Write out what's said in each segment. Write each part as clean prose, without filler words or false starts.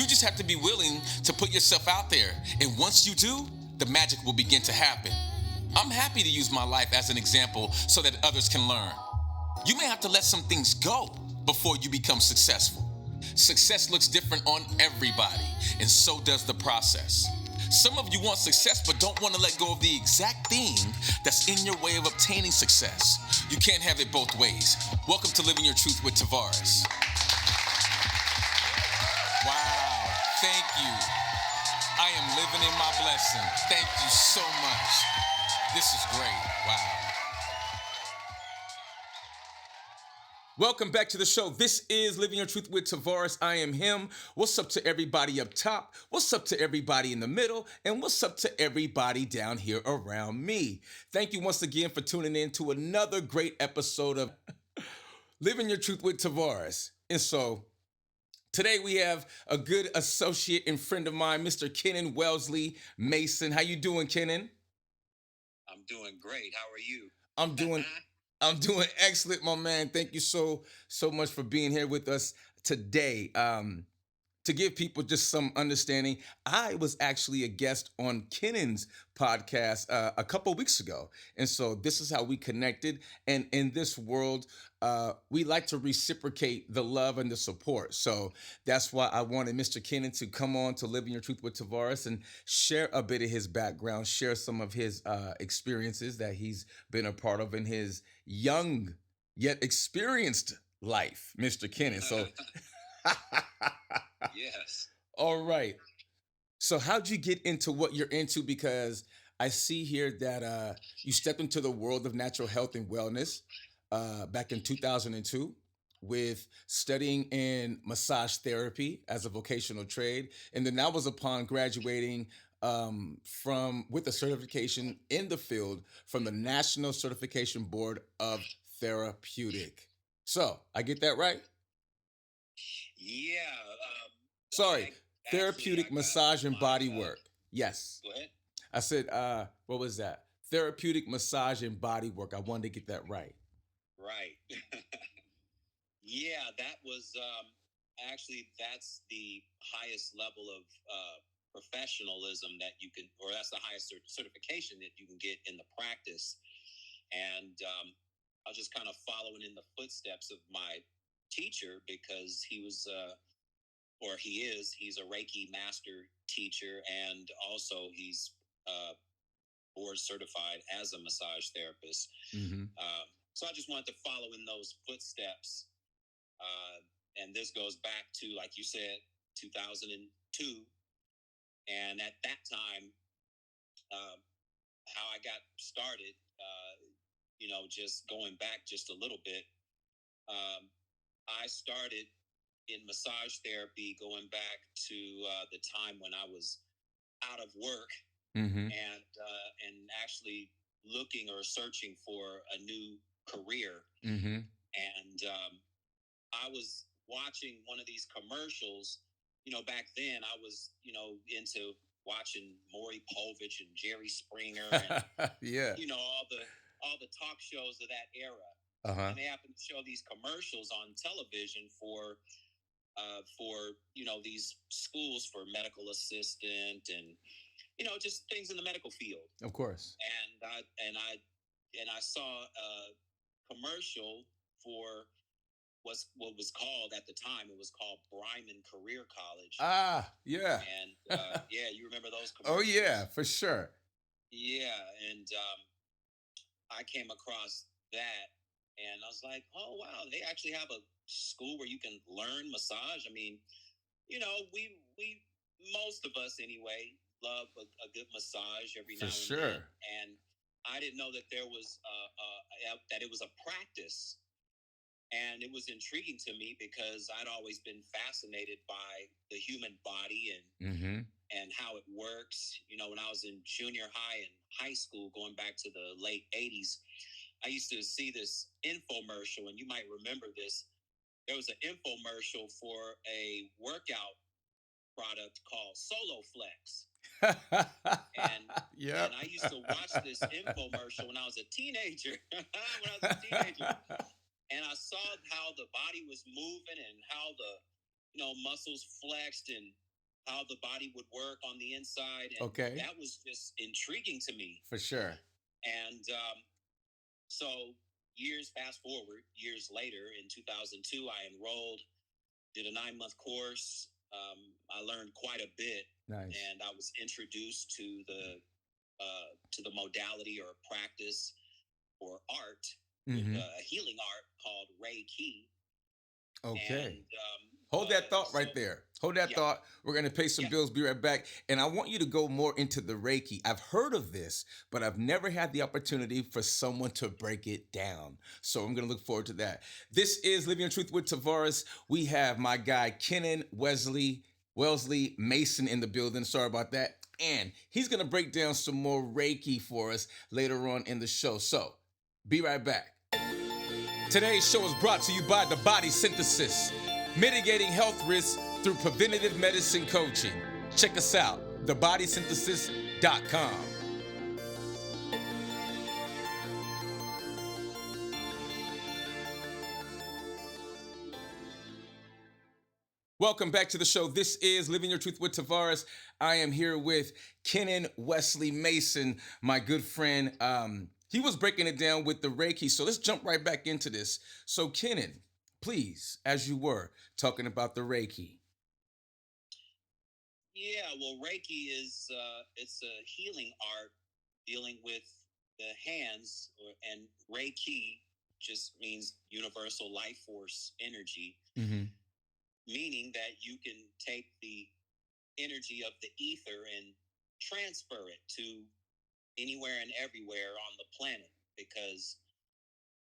just have to be willing to put yourself out there. And once you do, the magic will begin to happen. I'm happy to use my life as an example so that others can learn. You may have to let some things go before you become successful. Success looks different on everybody, and so does the process. Some of you want success but don't want to let go of the exact thing that's in your way of obtaining success. You can't have it both ways. Welcome to Living Your Truth with Tavares. Wow, thank you. I am living in my blessing. Thank you so much. This is great. Wow. Welcome back to the show. This is Living Your Truth with Tavares. I am him. What's up to everybody up top? What's up to everybody in the middle? And what's up to everybody down here around me? Thank you once again for tuning in to another great episode of Living Your Truth with Tavares. And so today we have a good associate and friend of mine, Mr. Kennon Wellesley Mason. How you doing, Kennon? I'm doing great. How are you? I'm doing excellent, my man. Thank you so much for being here with us today. To give people just some understanding, I was actually a guest on Kennon's podcast a couple weeks ago. And so this is how we connected. And in this world, we like to reciprocate the love and the support. So that's why I wanted Mr. Kennon to come on to Living Your Truth with Tavares and share a bit of his background, share some of his experiences that he's been a part of in his young yet experienced life, Mr. Kennon. So Yes. all right. So how'd you get into what you're into? Because I see here that you stepped into the world of natural health and wellness back in 2002 with studying in massage therapy as a vocational trade. And then that was upon graduating from with a certification in the field from the National Certification Board of Therapeutic. So I get that right? Yeah. Sorry, therapeutic I got massage and my, body work. Yes. go ahead. I said, what was that? Therapeutic massage and body work. I wanted to get that right. Right. Yeah, that was actually that's the highest level of professionalism that you can, or that's the highest certification that you can get in the practice. And I was just kind of following in the footsteps of my teacher because he was or he's a Reiki master teacher, and also he's board certified as a massage therapist. Mm-hmm. So I just wanted to follow in those footsteps. And this goes back to, like you said, 2002. And at that time, how I got started, just going back just a little bit, I started in massage therapy going back to the time when I was out of work Mm-hmm. and actually looking or searching for a new career. Mm-hmm. And I was watching one of these commercials. Back then I was into watching Maury Povich and Jerry Springer and Yeah. all the talk shows of that era. Uh-huh. And they happened to show these commercials on television for these schools for medical assistant and just things in the medical field. Of course. And I saw a commercial for what was called at the time. It was called Bryman Career College. Ah, yeah. And yeah, you remember those Oh, commercials? yeah, for sure. Yeah, and I came across that, and I was like, oh wow, they actually have a school where you can learn massage. I mean, we most of us anyway love a good massage every For now and sure. then, and I didn't know that there was that it was a practice, and it was intriguing to me because I'd always been fascinated by the human body Mm-hmm. and how it works. When I was in junior high and high school, going back to the late 80s, I used to see this infomercial, and you might remember this. There was an infomercial for a workout product called Solo Flex. And Yeah. and I used to watch this infomercial when I was a teenager. And I saw how the body was moving and how the muscles flexed, and how the body would work on the inside, and Okay. that was just intriguing to me. For sure. And so years fast forward, years later, in 2002, I enrolled, did a 9 month course. I learned quite a bit, Nice. and I was introduced to the modality or practice or art, Mm-hmm. a healing art called Reiki. Okay. And Hold that thought so, right there. Hold that yeah, thought. We're going to pay some yeah. bills, be right back. And I want you to go more into the Reiki. I've heard of this, but I've never had the opportunity for someone to break it down. So I'm going to look forward to that. This is Living in Truth with Tavares. We have my guy, Kennon Wellesley Mason in the building. Sorry about that. And he's going to break down some more Reiki for us later on in the show. So be right back. Today's show is brought to you by The Body Synthesis, mitigating health risks through preventative medicine coaching. Check us out, thebodysynthesis.com. Welcome back to the show. This is Living Your Truth with Tavares. I am here with Kennon Wesley Mason, my good friend. He was breaking it down with the Reiki, so let's jump right back into this. So, Kennon, please, as you were talking about the Reiki. Yeah, well, Reiki is it's a healing art dealing with the hands, and Reiki just means universal life force energy, Mm-hmm. meaning that you can take the energy of the ether and transfer it to anywhere and everywhere on the planet, because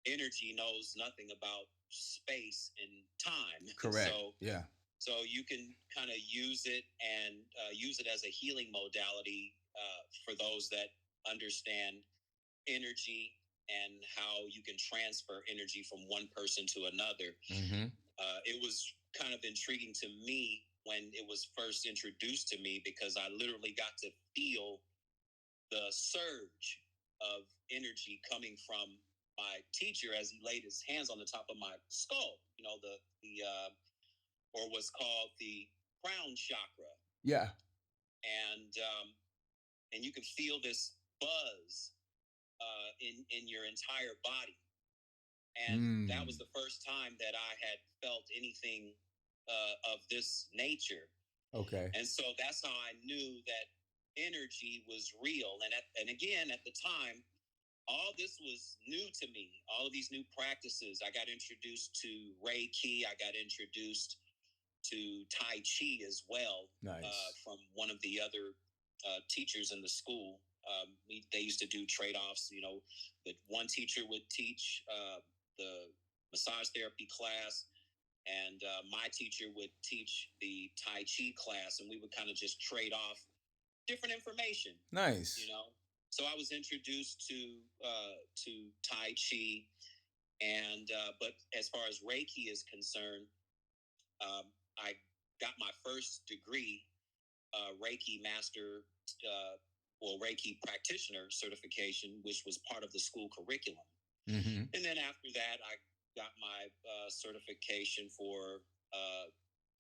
energy knows nothing about space and time. Correct. Yeah. So you can kind of use it and use it as a healing modality for those that understand energy and how you can transfer energy from one person to another. Mm-hmm. It was kind of intriguing to me when it was first introduced to me, because I literally got to feel the surge of energy coming from my teacher as he laid his hands on the top of my skull. You know, or what's called the crown chakra, Yeah. and you can feel this buzz in your entire body. And that was the first time that I had felt anything of this nature. Okay. And so that's how I knew that energy was real. And again, at the time, all this was new to me. All of these new practices. I got introduced to Reiki. I got introduced to Tai Chi as well. Nice. From one of the other teachers in the school. They used to do trade-offs. You know, that one teacher would teach the massage therapy class, and my teacher would teach the Tai Chi class, and we would kind of just trade off different information. Nice. You know, so I was introduced to Tai Chi, and but as far as Reiki is concerned, I got my first degree, Reiki master, Reiki practitioner certification, which was part of the school curriculum. Mm-hmm. And then after that, I got my certification for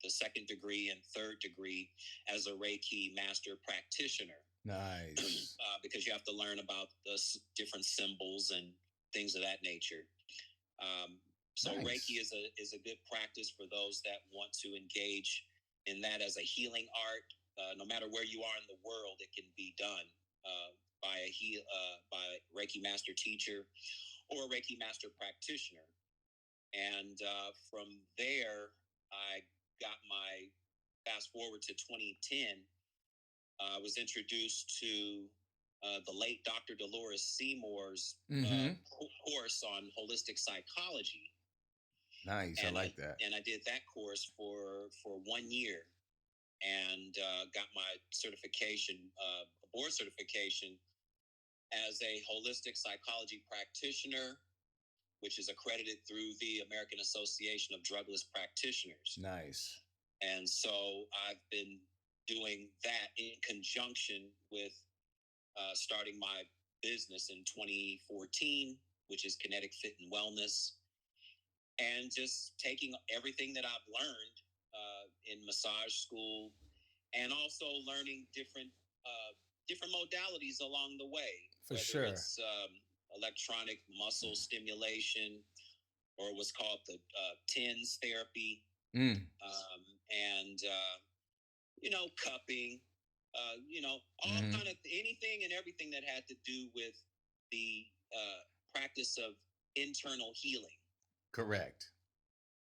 the second degree and third degree as a Reiki master practitioner. Nice. Because you have to learn about the different symbols and things of that nature. So Nice. Reiki is a good practice for those that want to engage in that as a healing art. No matter where you are in the world, it can be done by by a Reiki master teacher or a Reiki master practitioner. And from there, I got my fast forward to 2010. I was introduced to the late Dr. Dolores Seymour's course on holistic psychology. Nice. And I like that. And I did that course for 1 year, and got my certification, a board certification, as a holistic psychology practitioner, which is accredited through the American Association of Drugless Practitioners. Nice. And so I've been doing that in conjunction with starting my business in 2014, which is Kinetic Fit and Wellness, and just taking everything that I've learned in massage school and also learning different modalities along the way, For whether sure. it's electronic muscle stimulation or what's called the TENS therapy, Mm, and cupping, all hmm. kind of anything and everything that had to do with the practice of internal healing, Correct.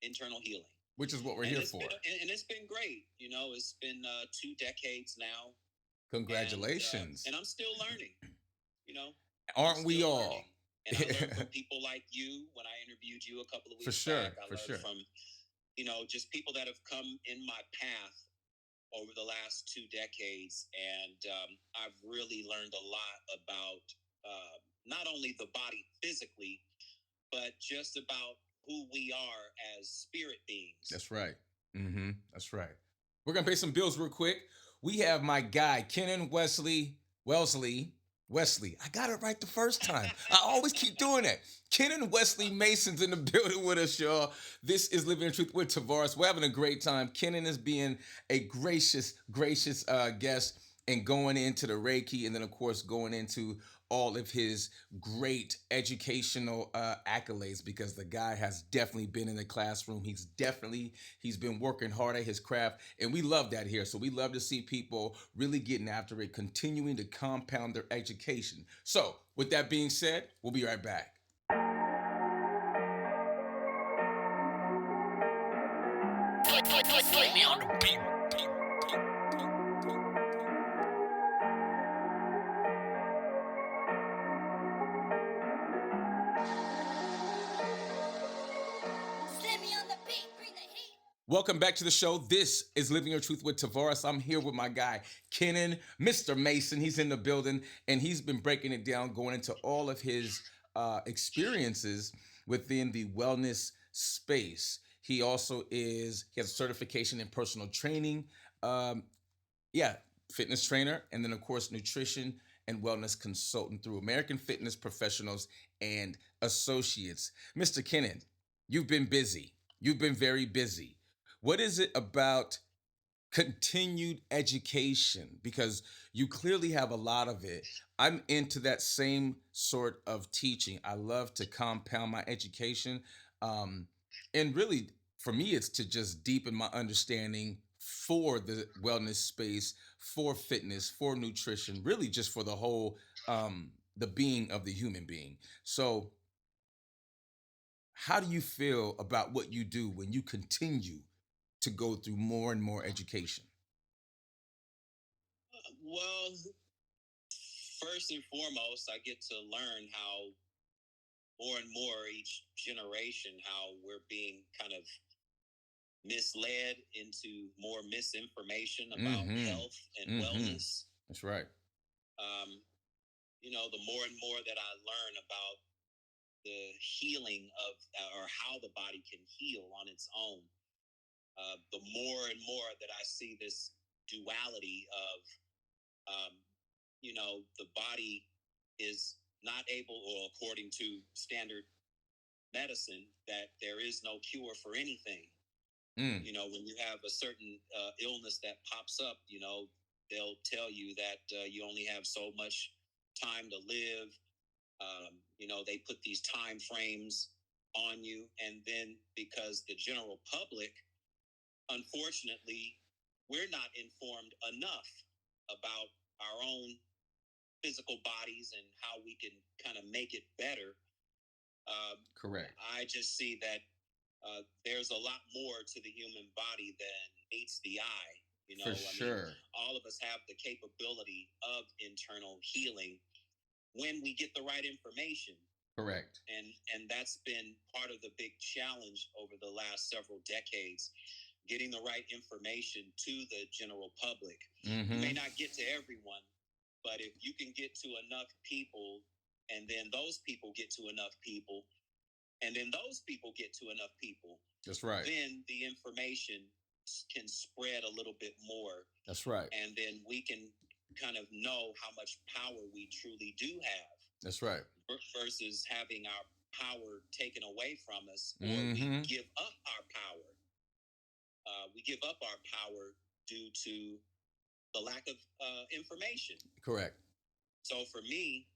internal healing. Which is what we're And here it's been for. and it's been great. It's been 2 decades now, and Congratulations. I'm still learning. You know, I'm Aren't we still all? learning, and I learned from people like you when I interviewed you a couple of For weeks back. sure. I For learned sure. from just people that have come in my path over the last 2 decades, and I've really learned a lot about not only the body physically, but just about who we are as spirit beings. That's right. That's right. We're gonna pay some bills real quick. We have my guy, Kennon Wesley. I got it right the first time. I always keep doing that. Kennon Wesley Mason's in the building with us, y'all. This is Living in Truth with Tavares. We're having a great time. Kennon is being a gracious guest and going into the Reiki, and then of course going into all of his great educational accolades, because the guy has definitely been in the classroom. He's been working hard at his craft, and we love that here. So we love to see people really getting after it, continuing to compound their education. So with that being said, we'll be right back. Slay me on the beat. Welcome back to the show. This is Living Your Truth with Tavares. I'm here with my guy, Kennon, Mr. Mason. He's in the building, and he's been breaking it down, going into all of his experiences within the wellness space. He has a certification in personal training. Um, yeah, fitness trainer, and then of course nutrition and wellness consultant through American Fitness Professionals and Associates. Mr. Kennon, you've been busy. You've been very busy. What is it about continued education? Because you clearly have a lot of it. I'm into that same sort of teaching. I love to compound my education. Um, and really, for me, it's to just deepen my understanding for the wellness space, for fitness, for nutrition, really just for the whole, the being of the human being. So, how do you feel about what you do when you continue to go through more and more education? Well, first and foremost, I get to learn how more and more each generation, how we're being kind of misled into more misinformation about Mm-hmm. health and Mm-hmm. wellness. That's right. Um, the more and more that I learn about the healing of or how the body can heal on its own, the more and more that I see this duality of, the body is not able, or according to standard medicine, that there is no cure for anything. Mm. When you have a certain illness that pops up, they'll tell you that you only have so much time to live. They put these time frames on you, and then because the general public, unfortunately, we're not informed enough about our own physical bodies and how we can kind of make it better. Correct. I just see that there's a lot more to the human body than meets the eye. For I mean, sure. all of us have the capability of internal healing when we get the right information. Correct. And that's been part of the big challenge over the last several decades, getting the right information to the general public. Mm-hmm. You may not get to everyone, but if you can get to enough people, and then those people get to enough people, and then those people get to enough people, That's right. then the information can spread a little bit more. That's right. And then we can kind of know how much power we truly do have. That's right. Versus having our power taken away from us, or Mm-hmm. we give up our power. We give up our power due to the lack of information. Correct. So for me,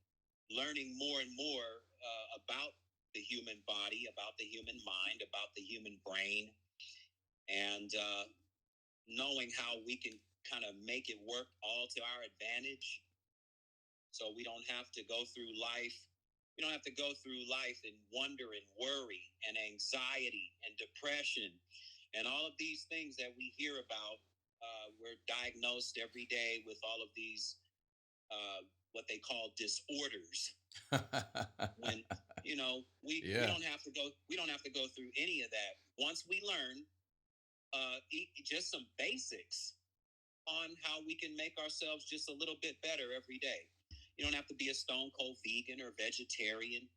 learning more and more about the human body, about the human mind, about the human brain, and knowing how we can kind of make it work all to our advantage, so we don't have to go through life. We don't have to go through life and wonder and worry and anxiety and depression and all of these things that we hear about. We're diagnosed every day with all of these what they call disorders. When we Yeah. don't have to go, we don't have to go through any of that once we learn just some basics on how we can make ourselves just a little bit better every day. You don't have to be a stone cold vegan or vegetarian.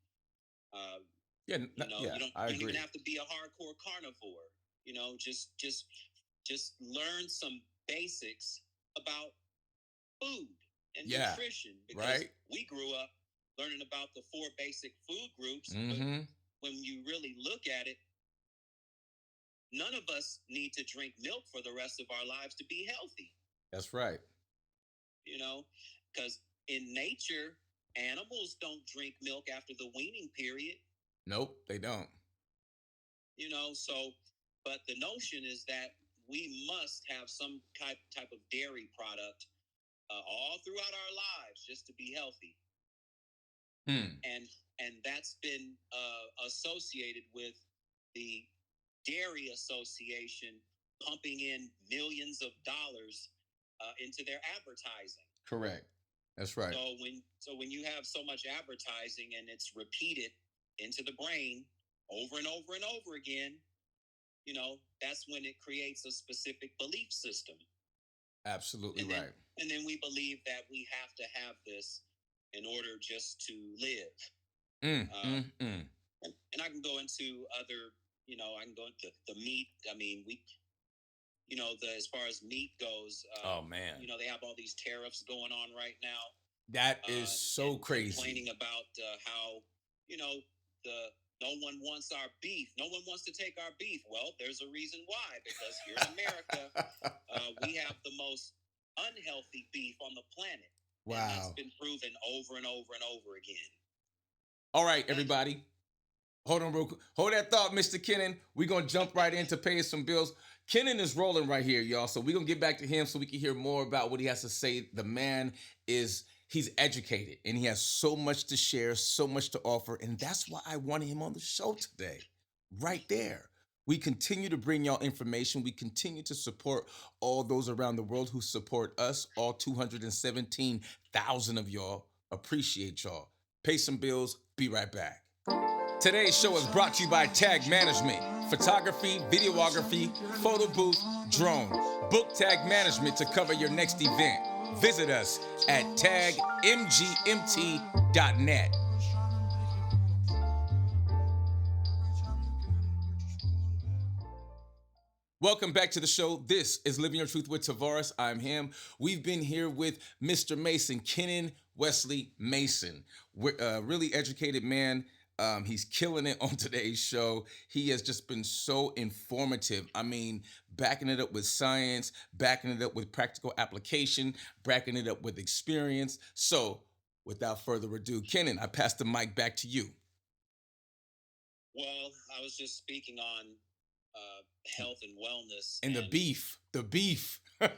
Uh, Yeah. Yeah. I you don't even agree. have to be a hardcore carnivore. Just learn some basics about food and Yeah. nutrition, because Right. we grew up learning about the four basic food groups, but Mm-hmm. when you really look at it, none of us need to drink milk for the rest of our lives to be healthy. That's right. You know, because in nature, animals don't drink milk after the weaning period. Nope, they don't. So but the notion is that we must have some type of dairy product all throughout our lives just to be healthy. Hmm. And that's been associated with the Dairy Association pumping in millions of dollars into their advertising. Correct. That's right. So when you have so much advertising and it's repeated into the brain over and over and over again, that's when it creates a specific belief system. Absolutely And then right. and then we believe that we have to have this in order just to live. Mm, Um, mm, mm. and I can go into other, I can go into the meat. I mean, as far as meat goes, Oh man, they have all these tariffs going on right now, that is so and crazy. complaining about how, the no one wants our beef. No one wants to take our beef. Well, there's a reason why, because here in America, we have the most unhealthy beef on the planet, and that's Wow. been proven over and over and over again. All right, everybody. Hold on, real quick. Hold that thought, Mr. Kennon. We're gonna jump right into paying some bills. Kennon is rolling right here, y'all. So we're gonna get back to him so we can hear more about what he has to say. The man he's educated and he has so much to share, so much to offer. And that's why I wanted him on the show today. Right there. We continue to bring y'all information. We continue to support all those around the world who support us, all 217,000 of y'all. Appreciate y'all. Pay some bills. Be right back. Today's show is brought to you by Tag Management. Photography, videography, photo booth, drone. Book Tag Management to cover your next event. Visit us at tagmgmt.net. Welcome back to the show. This is Living Your Truth with Tavares. I'm him. We've been here with Mr. Mason, Kennon Wesley Mason. We're a really educated man. He's killing it on today's show. He has just been so informative. I mean, backing it up with science, backing it up with practical application, backing it up with experience. So, without further ado, Kennon, I pass the mic back to you. Well, I was just speaking on health and wellness, And the beef, the beef. yeah,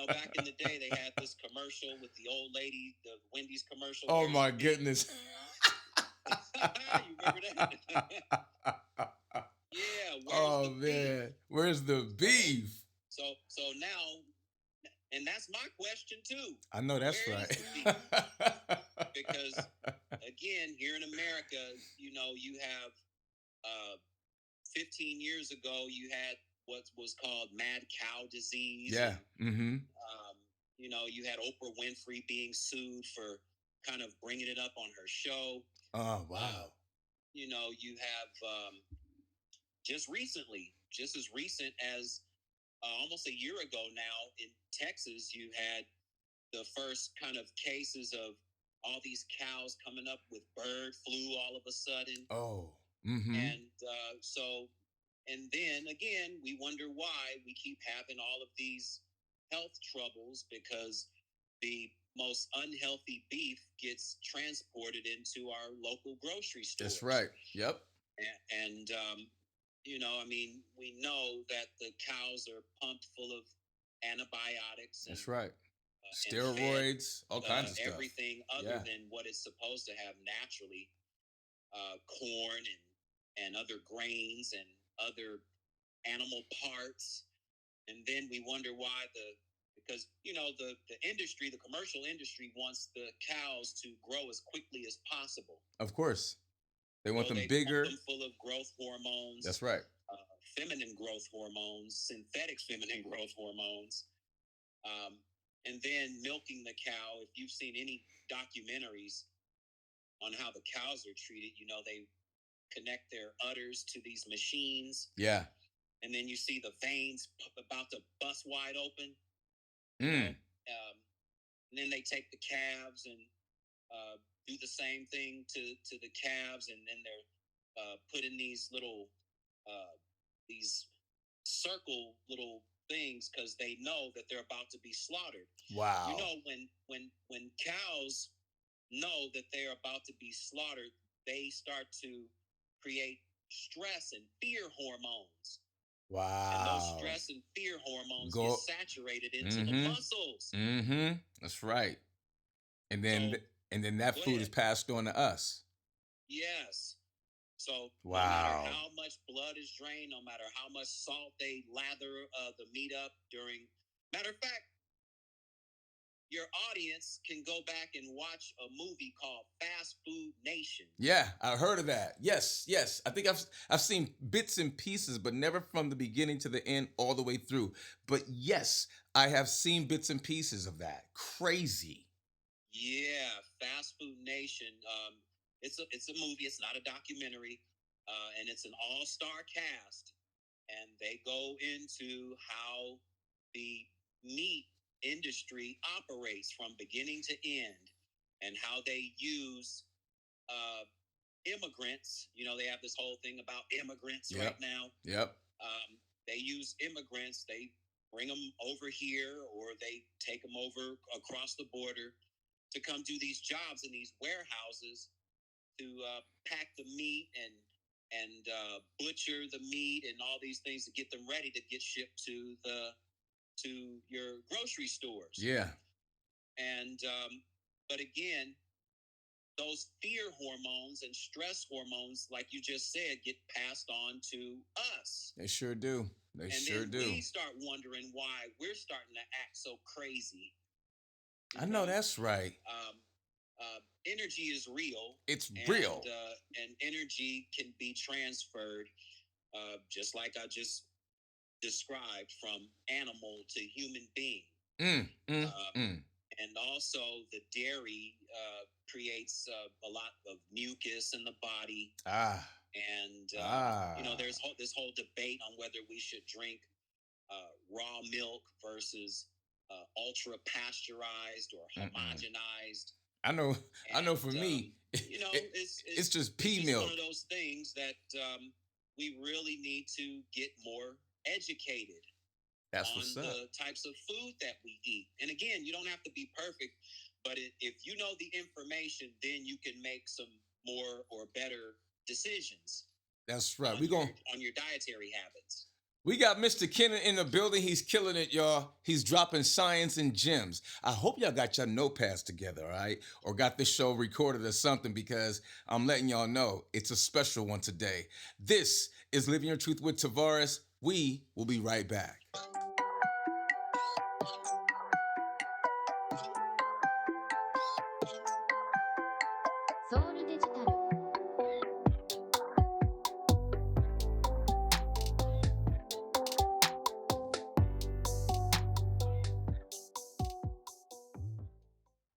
back in the day, they had this commercial with the old lady, the Wendy's commercial. Oh my goodness. You remember that? Yeah, where's Oh the beef? man, where's the beef? So now, and that's my question too. I know that's Where is right. the beef? Because again, here in America, you have 15 years ago, you had what was called mad cow disease. Yeah. Mm-hmm. You had Oprah Winfrey being sued for kind of bringing it up on her show. Oh wow. You have just recently, just as recent as almost a year ago now, in Texas, you had the first kind of cases of all these cows coming up with bird flu all of a sudden. Oh. Mm-hmm. And then again, we wonder why we keep having all of these health troubles because the most unhealthy beef gets transported into our local grocery That's stores. right. Yep. And I mean, we know that the cows are pumped full of antibiotics That's right. and fed Steroids, all kinds of stuff. everything other Yeah. than what it's supposed to have naturally, corn and other grains and other animal parts. And then we wonder why because the industry, the commercial industry, wants the cows to grow as quickly as possible. Of course. They want So them they pump bigger. them full of growth hormones, That's right. feminine growth hormones, synthetic feminine growth hormones, um, and then milking the cow. If you've seen any documentaries on how the cows are treated, they connect their udders to these machines, Yeah. and then you see the veins about to bust wide open. Mm. And then they take the calves and do the same thing to the calves, and then they're put in these little these circle little things because they know that they're about to be slaughtered. Wow. When cows know that they're about to be slaughtered, they start to create stress and fear hormones. Wow. And those stress and fear hormones get saturated into the muscles. Mm-hmm. That's right. And then So, and then that food is passed on to us. Yes. So wow. No matter how much blood is drained, no matter how much salt they lather the meat up during. Matter of fact, your audience can go back and watch a movie called Fast Food Nation. Yeah, I heard of that. Yes. I think I've seen bits and pieces, but never from the beginning to the end, all the way through. But yes, I have seen bits and pieces of that. Crazy. Yeah, Fast Food Nation. It's a movie. It's not a documentary, and it's an all-star cast, and they go into how the meat industry operates from beginning to end, and how they use immigrants. They have this whole thing about immigrants right now. Yep. They use immigrants. They bring them over here, or they take them over across the border to come do these jobs in these warehouses to pack the meat and butcher the meat and all these things to get them ready to get shipped to your grocery stores. Yeah. And but again, those fear hormones and stress hormones, like you just said, get passed on to us. They sure do. They sure do. We start wondering why we're starting to act so crazy. I know that's right. Energy is real. It's real. And energy can be transferred, just like I just described, from animal to human being. And also, the dairy creates a lot of mucus in the body. And there's this whole debate on whether we should drink raw milk versus ultra pasteurized or homogenized. I know. For me, it's just pea milk. It's one of those things that we really need to get more educated. That's on what's up. The types of food that we eat. And again, you don't have to be perfect, but if you know the information, then you can make some more or better decisions. That's right. On your dietary habits. We got Mr. Kennon in the building. He's killing it, y'all. He's dropping science and gems. I hope y'all got your notepads together, all right? Or got this show recorded or something, because I'm letting y'all know it's a special one today. This is Living Your Truth with Tavares. We will be right back.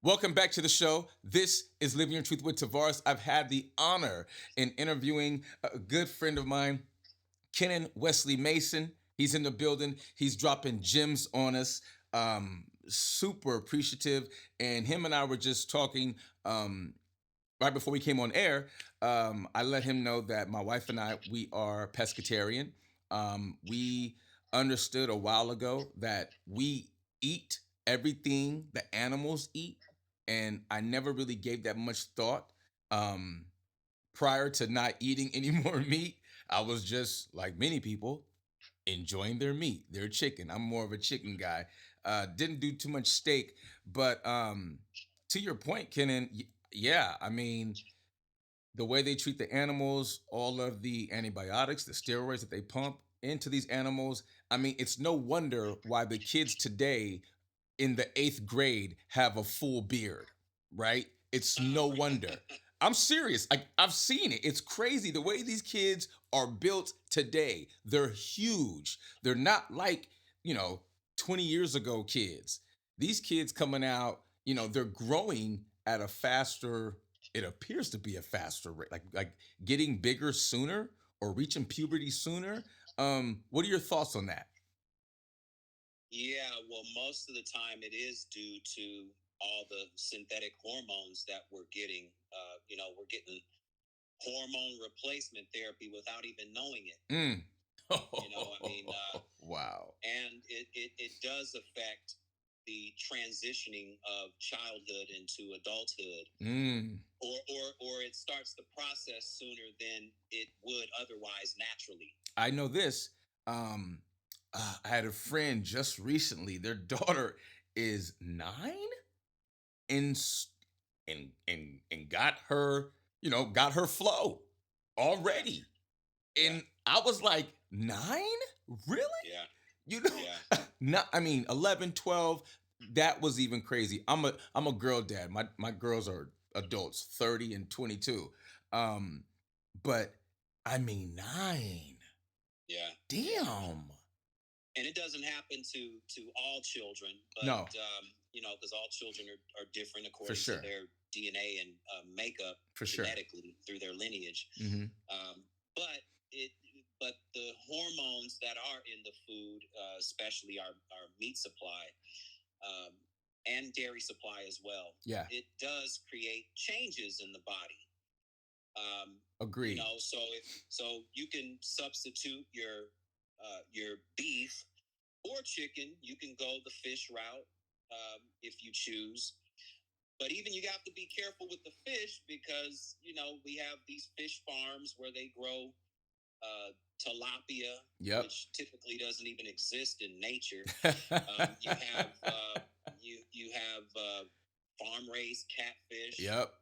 Welcome back to the show. This is Living Your Truth with Tavares. I've had the honor in interviewing a good friend of mine, Kennon Wesley Mason. He's in the building. He's dropping gems on us. Super appreciative. And him and I were just talking right before we came on air. I let him know that my wife and I, we are pescatarian. We understood a while ago that we eat everything the animals eat, and I never really gave that much thought. Um, Prior to not eating any more meat, I was just like many people enjoying their meat, their chicken. I'm more of a chicken guy. Didn't do too much steak, but to your point, Kenan, yeah, I mean, the way they treat the animals, all of the antibiotics, the steroids that they pump into these animals. I mean, it's no wonder why the kids today in the eighth grade have a full beard, right? It's no wonder. I'm serious. I've seen it. It's crazy the way these kids are built today. They're huge. They're not like, you know, 20 years ago kids. These kids coming out, they're growing at a faster, it appears to be a faster rate, like getting bigger sooner or reaching puberty sooner. What are your thoughts on that? Yeah, well, most of the time it is due to all the synthetic hormones that we're getting. We're getting hormone replacement therapy without even knowing it. Mm. I mean, Wow. and it does affect the transitioning of childhood into adulthood, Mm. or it starts the process sooner than it would otherwise naturally. I know this. Um, I had a friend just recently. Their daughter is 9 and and got her flow Yeah, already. yeah, And I was like, 9? Really? yeah, You know, yeah, not, I mean, 11, 12. That was even crazy. I'm a girl dad. My girls are adults, 30 and 22. Um, but I mean, 9. yeah, yeah. Damn. And it doesn't happen to all children, but No, because all children are different for according to sure. their DNA and makeup For sure. genetically through their lineage. Hmm. But it but the hormones that are in the food, especially our meat supply, um, and dairy supply as well, Yeah. it does create changes in the body. Agreed. So you can substitute your beef or chicken. You can go the fish route, if you choose. But even you have to be careful with the fish because we have these fish farms where they grow tilapia, Yep. which typically doesn't even exist in nature. You have you have farm raised catfish, Yep.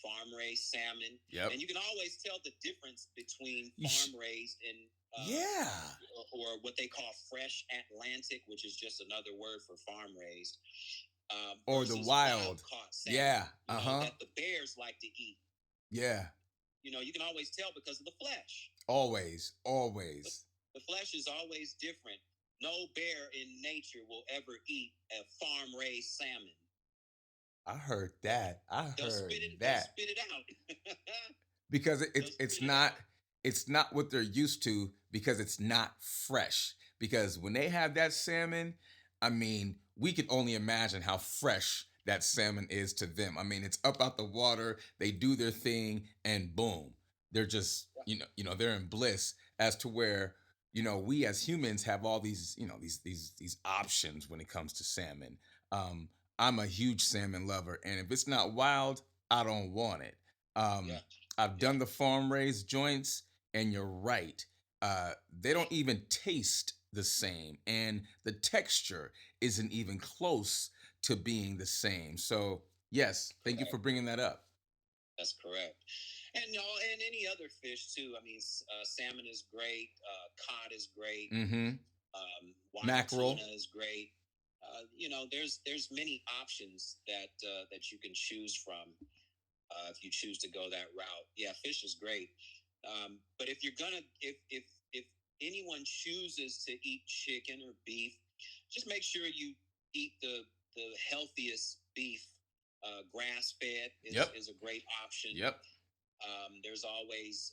farm raised salmon, Yep. and you can always tell the difference between You sh- farm raised and yeah. or what they call fresh Atlantic, which is just another word for farm raised, Or the versus wild wild. caught salmon. Yeah. Uh-huh. That the bears like to eat. Yeah. You can always tell because of the flesh. Always. The, Always. the flesh is always different. No bear in nature will ever eat a farm raised salmon. I heard They'll, that. I they'll heard spit it. They'll that. spit it out. Because They'll it's spit it not out. what they're used to, because it's not fresh. Because when they have that salmon, I mean, we can only imagine how fresh that salmon is to them. I mean, it's up out the water, they do their thing, and boom, they're just, they're in bliss. As to where, we as humans have all these, these options when it comes to salmon. um I'm a huge salmon lover, and if it's not wild, I don't want it. um Yeah, I've yeah, done the farm raised joints, and you're right. They don't even taste the same, and the texture isn't even close to being the same. So, yes, thank you for correct. bringing that up. That's correct. And any other fish too. I mean, salmon is great. Cod is great. Mm-hmm. Wild tuna Mackerel. is great. There's many options that you can choose from if you choose to go that route. Yeah, fish is great. But if you're gonna if anyone chooses to eat chicken or beef, just make sure you eat the healthiest beef. Grass fed Yep. is a great option. Yep. There's always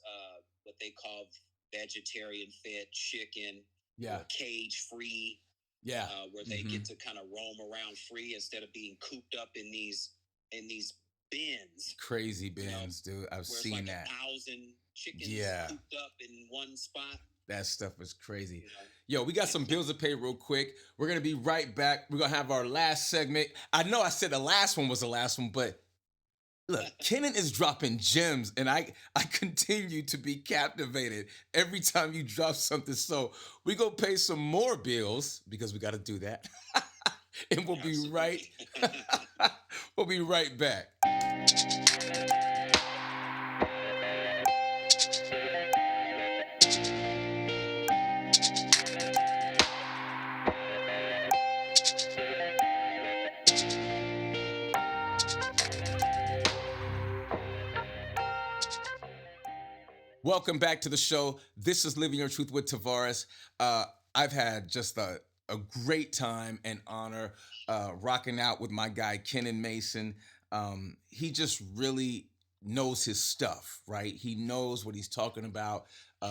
what they call vegetarian fed chicken Yeah. or cage free, Yeah. where they Mm-hmm. get to kind of roam around free instead of being cooped up in these bins. Crazy You know, bins, dude. I've where it's seen like that. 1,000 chickens Yeah. cooped up in one spot. That stuff is crazy. You know. Yo, we got some bills to pay real quick. We're gonna be right back. We're gonna have our last segment. I know I said the last one was the last one, but look, Kennon is dropping gems, and I continue to be captivated every time you drop something. So we go pay some more bills because we got to do that, and we'll be right. Absolutely. We'll be right back. Welcome back to the show. This is Living Your Truth with Tavares. I've had just a great time and honor rocking out with my guy, Kennon Mason. He just really knows his stuff, right? He knows what he's talking about.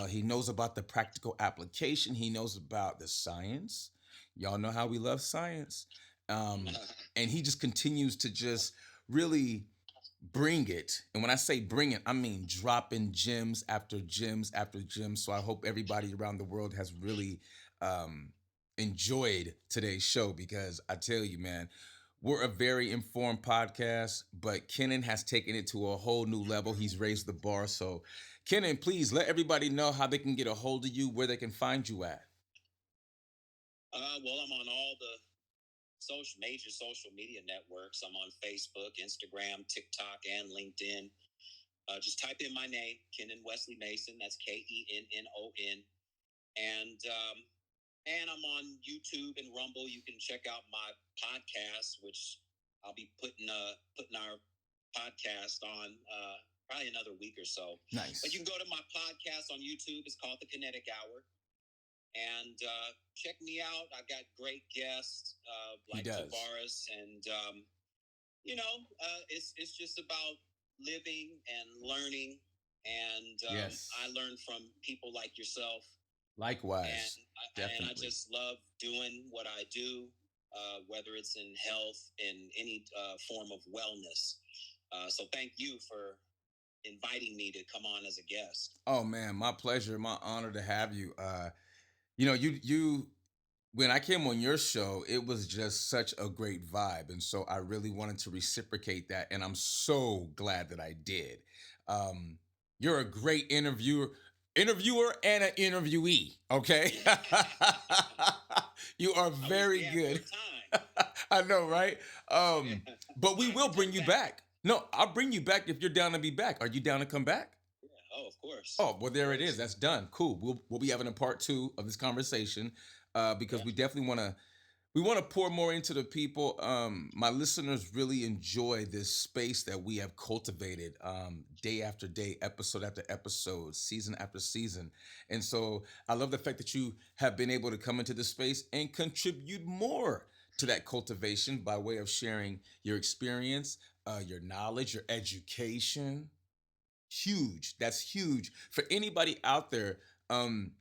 He knows about the practical application, he knows about the science. Y'all know how we love science. Um, and he just continues to just really bring it. And when I say bring it, I mean dropping gems after gems after gems. So I hope everybody around the world has really um, enjoyed today's show because I tell you, man, we're a very informed podcast, but Kennon has taken it to a whole new level. He's raised the bar. So, Kennon, please let everybody know how they can get a hold of you, where they can find you at. Well, I'm on all the major social media networks. I'm on Facebook, Instagram, TikTok, and LinkedIn. Just type in my name, Kennon Wesley Mason. That's Kennon. And I'm on YouTube and Rumble. You can check out my podcast, which I'll be putting our podcast on probably another week or so. Nice. But you can go to my podcast on YouTube. It's called The Kinetic Hour. And check me out. I got great guests like Tavares, and it's just about living and learning. And Yes. I learned from people like yourself. Likewise. And I just love doing what I do, whether it's in health, in any form of wellness. So thank you for inviting me to come on as a guest. Oh man, my pleasure, my honor to have you. You when I came on your show, it was just such a great vibe, and so I really wanted to reciprocate that, and I'm so glad that I did. Um, you're a great interviewer and an interviewee. Okay, you are very good. I know, right? But we will bring you back. No, I'll bring you back if you're down to be back. Are you down to come back? Oh, of course. Oh, well, there it is. That's done. Cool. We'll be having a part two of this conversation because we definitely want to pour more into the people. My listeners really enjoy this space that we have cultivated day after day, episode after episode, season after season, and so I love the fact that you have been able to come into this space and contribute more to that cultivation by way of sharing your experience, your knowledge, your education. Huge. That's huge for anybody out there. Um,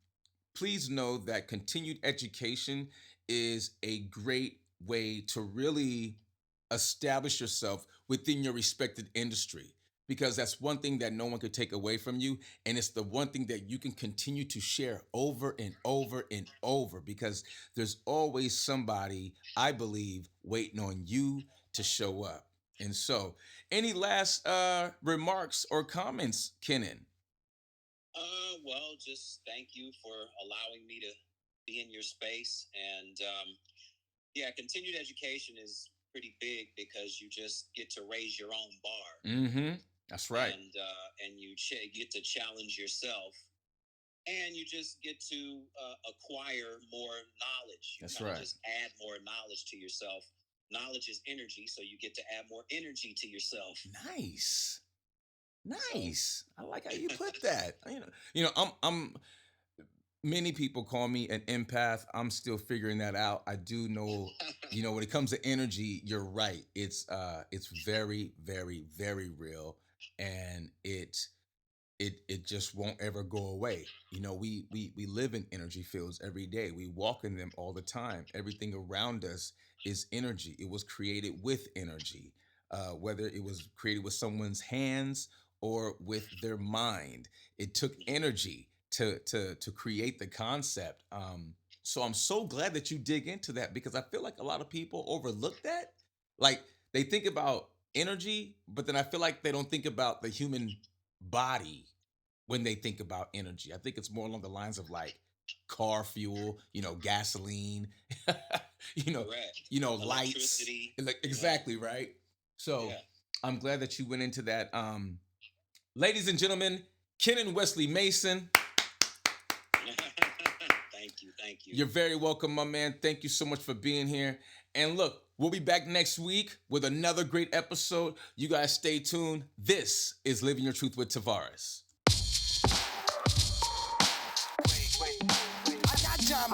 Please know that continued education is a great way to really establish yourself within your respected industry because that's one thing that no one could take away from you, and it's the one thing that you can continue to share over and over and over because there's always somebody, I believe, waiting on you to show up. And so, any last remarks or comments, Kennon? Well, just thank you for allowing me to be in your space. And continued education is pretty big because you just get to raise your own bar. Mm-hmm. That's right. And you get to challenge yourself, and you just get to acquire more knowledge. That's right. Just add more knowledge to yourself. Knowledge is energy, so you get to add more energy to yourself. Nice. Nice. I like how you put that. I'm many people call me an empath. I'm still figuring that out. I do know, when it comes to energy, you're right. It's very, very, very real, and it just won't ever go away. We live in energy fields every day. We walk in them all the time. Everything around us is energy. It was created with energy, whether it was created with someone's hands or with their mind. It took energy to create the concept. So I'm so glad that you dig into that because I feel like a lot of people overlook that. Like they think about energy, but then I feel like they don't think about the human body when they think about energy. I think it's more along the lines of like car fuel, gasoline, you know, Correct. lights. Electricity. Like Yeah. exactly right. So Yeah. I'm glad that you went into that. Ladies and gentlemen, Kennon Wesley Mason. Thank you. Thank you. You're very welcome, my man. Thank you so much for being here. And look, we'll be back next week with another great episode. You guys stay tuned. This is Living Your Truth with Tavares. I got time.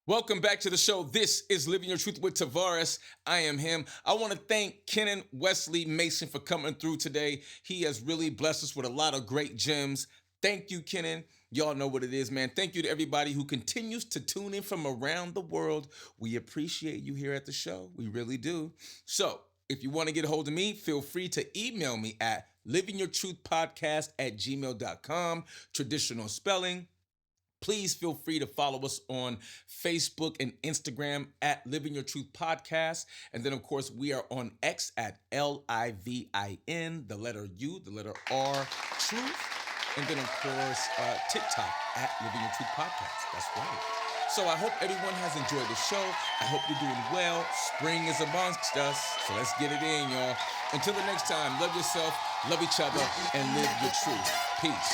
Welcome back to the show. This is Living Your Truth with Tavares. I am him. I want to thank Kennon Wesley Mason for coming through today. He has really blessed us with a lot of great gems. Thank you, Kennon. Y'all know what it is, man. Thank you to everybody who continues to tune in from around the world. We appreciate you here at the show. We really do. So, if you want to get a hold of me, feel free to email me at livingyourtruthpodcast@gmail.com. Traditional spelling. Please feel free to follow us on Facebook and Instagram at Living Your Truth Podcast. And then, of course, we are on X at LIVIN, the letter U, the letter R, Truth. And then, of course, TikTok at Living Your Truth Podcast. That's right. So I hope everyone has enjoyed the show. I hope you're doing well. Spring is amongst us. So let's get it in, y'all. Until the next time, love yourself, love each other, and live your truth. Peace.